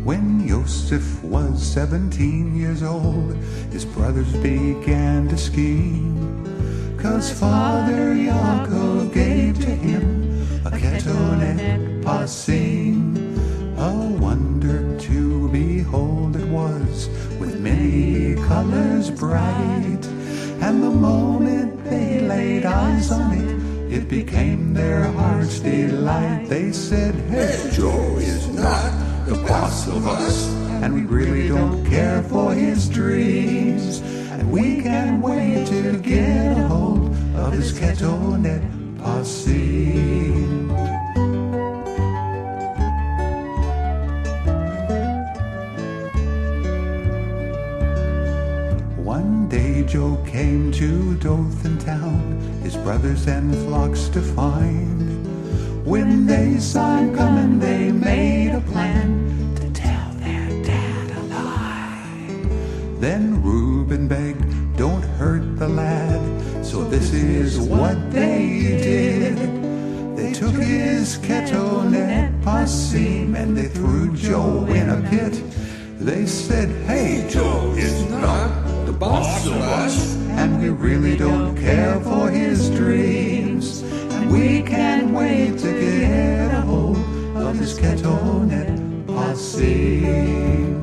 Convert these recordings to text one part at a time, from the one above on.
When Yosef was 17 years old, his brothers began to scheme, 'cause Father Yaakov gave to him a Ketonet Pasim, a wonder to behold it was, with many colors bright. And the moment they laid eyes on it, it became their heart's delight. They said, "Hey, Joe is not the boss of us, and we really don't care for his dreams, and we can't wait to get a hold of his Ketonet Pasim." One day Joe came to Dothan town, his brothers and flocks to find. When they saw him coming, they made a plan to tell their dad a lie. Then Reuben begged, "Don't hurt the lad." So this is what they did. They took his Ketonet Pasim and they threw Joe in a pit. They said, "Hey, Joe is not the boss of us, and we really don't care for his dreams, and we can't wait to get a hold of his Ketonet Pasim."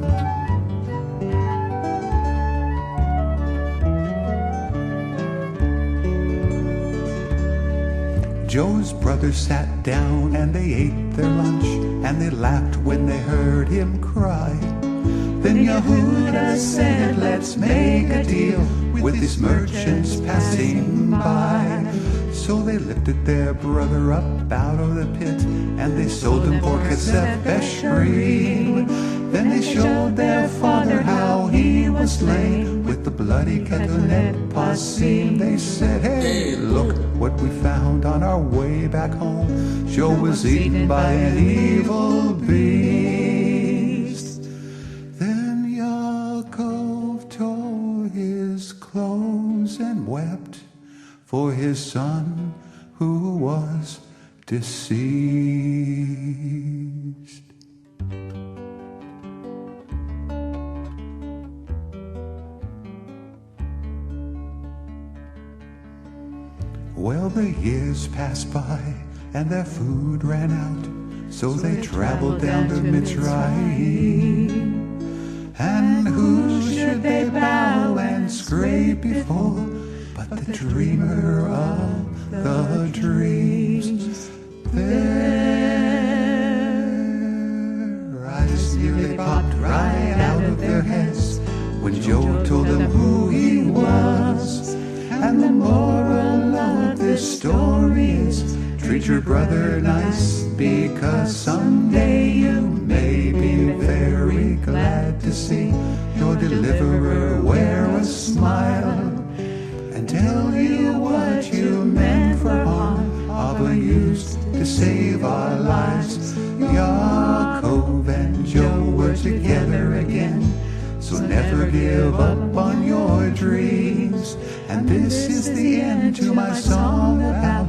Joe's brothers sat down and they ate their lunch, and they laughed when they heard him cry. Then Yehuda said, "Let's make a deal with these merchants passing by." So they lifted their brother up out of the pit, and they sold him for Yosef. Then they showed their father how he was slain with the bloody Ketonet Pasim. They said, "Hey, look what we found on our way back home. Joe was eaten by an evil beast." Then Yaakov tore his clothes and wept for his son who was deceased. Well, the years passed by and their food ran out, so they traveled down to Mitzrayim. And who should they bow and scrape before but the dreamer of the dreams? Their eyes nearly popped right out of their heads when Joe told them who he was. And the moral of this story is, treat your brother nice, because someday you may be very glad to see your deliverer wear a smile and tell you what you meant for harm, Abba used to save our lives. Yaakov and Joe were together again, so never give up on your dreams. And this is the end to my song about